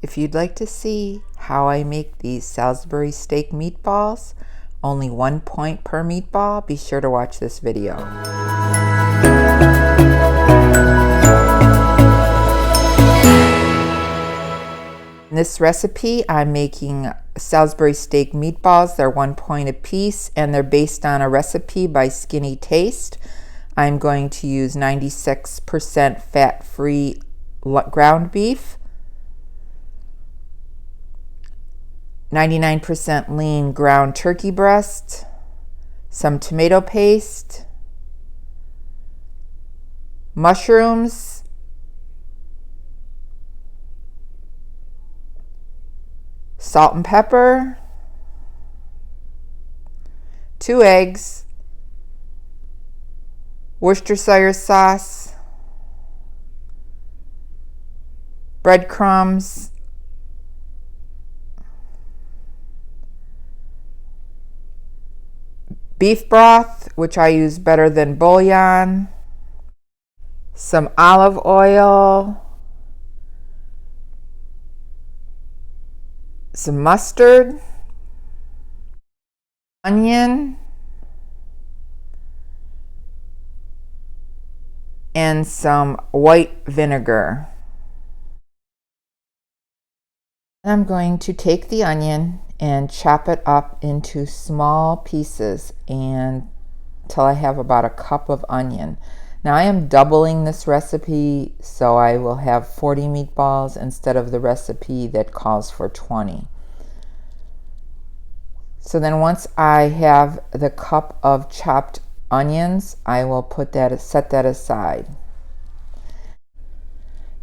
If you'd like to see how I make these Salisbury steak meatballs, only 1 point per meatball, be sure to watch this video. In this recipe, I'm making Salisbury steak meatballs. They're 1 point a piece, and they're based on a recipe by Skinny Taste. I'm going to use 96% fat-free ground beef, 99% lean ground turkey breast, some tomato paste, mushrooms, salt and pepper, 2 eggs, Worcestershire sauce, breadcrumbs, beef broth, which I use better than bouillon, some olive oil, some mustard, onion, and some white vinegar. I'm going to take the onion and chop it up into small pieces until I have about a cup of onion. Now I am doubling this recipe, so I will have 40 meatballs instead of the recipe that calls for 20. So then once I have the cup of chopped onions, I will set that aside.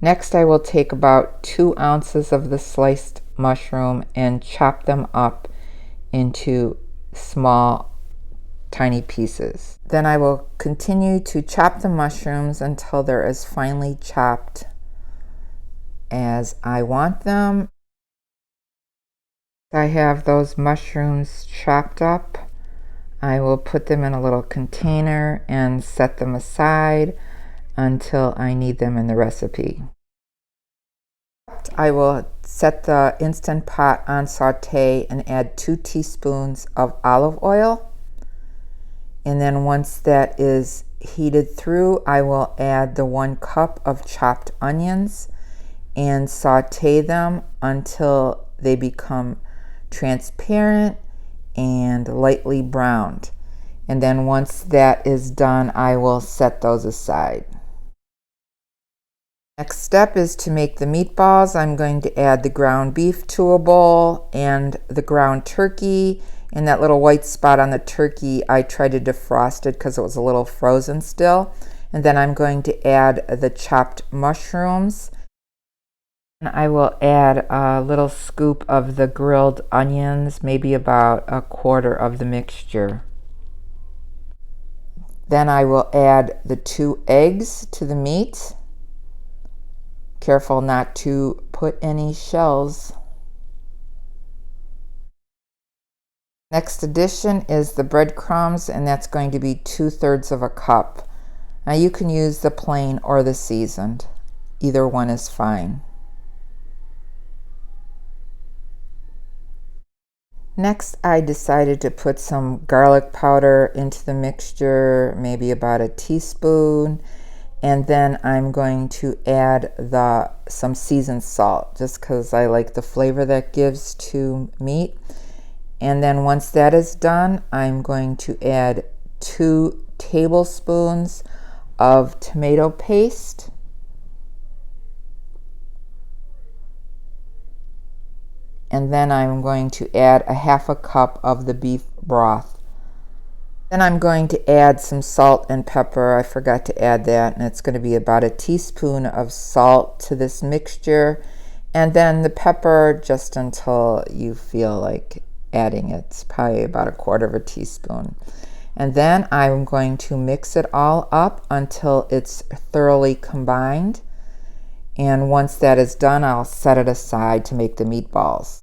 Next, I will take about 2 ounces of the sliced mushroom and chop them up into small, tiny pieces. Then I will continue to chop the mushrooms until they're as finely chopped as I want them. I have those mushrooms chopped up. I will put them in a little container and set them aside until I need them in the recipe. I will set the Instant Pot on Sauté and add 2 teaspoons of olive oil. And then once that is heated through, I will add the 1 cup of chopped onions and sauté them until they become transparent and lightly browned. And then once that is done, I will set those aside. Next step is to make the meatballs. I'm going to add the ground beef to a bowl and the ground turkey. And that little white spot on the turkey, I tried to defrost it because it was a little frozen still. And then I'm going to add the chopped mushrooms. And I will add a little scoop of the grilled onions, maybe about 1/4 of the mixture. Then I will add the 2 eggs to the meat. Careful not to put any shells. Next addition is the breadcrumbs, and that's going to be 2/3 of a cup. Now you can use the plain or the seasoned. Either one is fine. Next, I decided to put some garlic powder into the mixture, maybe about a teaspoon. And then I'm going to add some seasoned salt, just because I like the flavor that gives to meat. And then once that is done, I'm going to add 2 tablespoons of tomato paste. And then I'm going to add a 1/2 cup of the beef broth. Then I'm going to add some salt and pepper. I forgot to add that, and it's going to be about a teaspoon of salt to this mixture. And then the pepper just until you feel like adding it. It's probably about 1/4 of a teaspoon. And then I'm going to mix it all up until it's thoroughly combined. And once that is done, I'll set it aside to make the meatballs.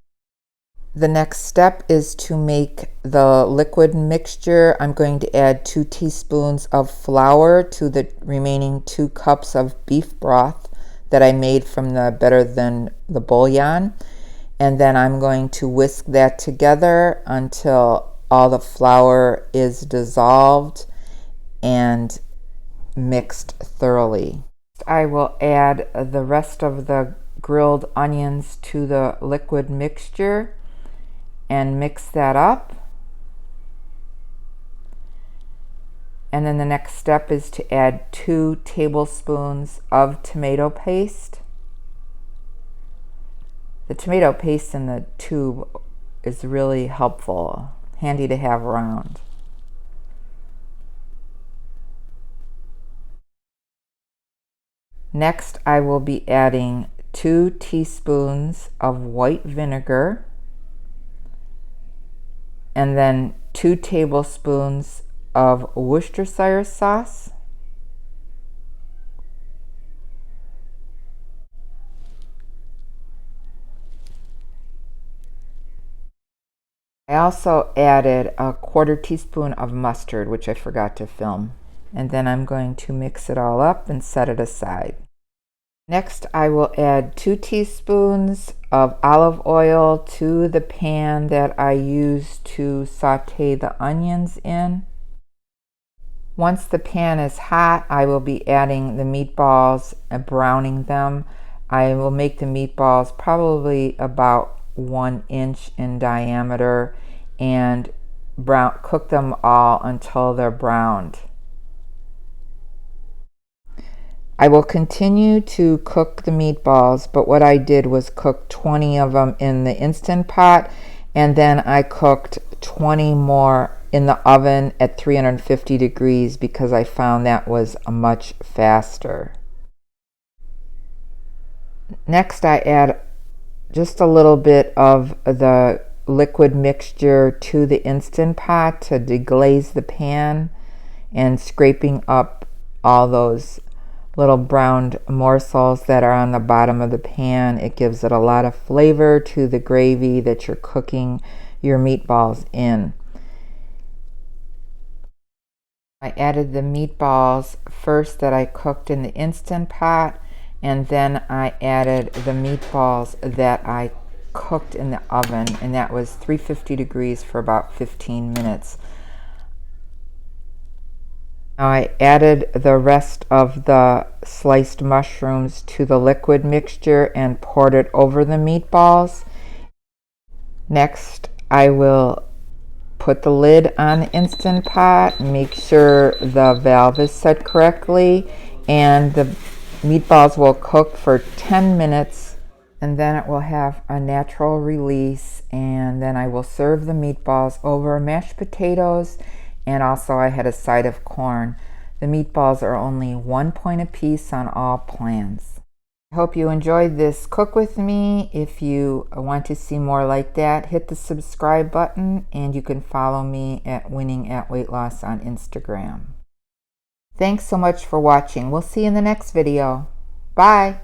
The next step is to make the liquid mixture. I'm going to add 2 teaspoons of flour to the remaining 2 cups of beef broth that I made from the Better Than the bouillon. And then I'm going to whisk that together until all the flour is dissolved and mixed thoroughly. I will add the rest of the grilled onions to the liquid mixture and mix that up. And then the next step is to add 2 tablespoons of tomato paste. The tomato paste in the tube is really helpful, handy to have around. Next, I will be adding 2 teaspoons of white vinegar and then 2 tablespoons of Worcestershire sauce. I also added a 1/4 teaspoon of mustard, which I forgot to film. And then I'm going to mix it all up and set it aside. Next, I will add 2 teaspoons of olive oil to the pan that I used to saute the onions in. Once the pan is hot, I will be adding the meatballs and browning them. I will make the meatballs probably about 1 inch in diameter and cook them all until they're browned. I will continue to cook the meatballs, but what I did was cook 20 of them in the Instant Pot, and then I cooked 20 more in the oven at 350 degrees because I found that was much faster. Next, I add just a little bit of the liquid mixture to the Instant Pot to deglaze the pan and scraping up all those little browned morsels that are on the bottom of the pan. It gives it a lot of flavor to the gravy that you're cooking your meatballs in. I added the meatballs first that I cooked in the Instant Pot, and then I added the meatballs that I cooked in the oven, and that was 350 degrees for about 15 minutes. Now I added the rest of the sliced mushrooms to the liquid mixture and poured it over the meatballs. Next, I will put the lid on the Instant Pot, make sure the valve is set correctly, and the meatballs will cook for 10 minutes, and then it will have a natural release, and then I will serve the meatballs over mashed potatoes, and also I had a side of corn. The meatballs are only 1 point apiece on all plans. I hope you enjoyed this cook with me. If you want to see more like that, hit the subscribe button, and you can follow me at Winning at Weight Loss on Instagram. Thanks so much for watching. We'll see you in the next video. Bye.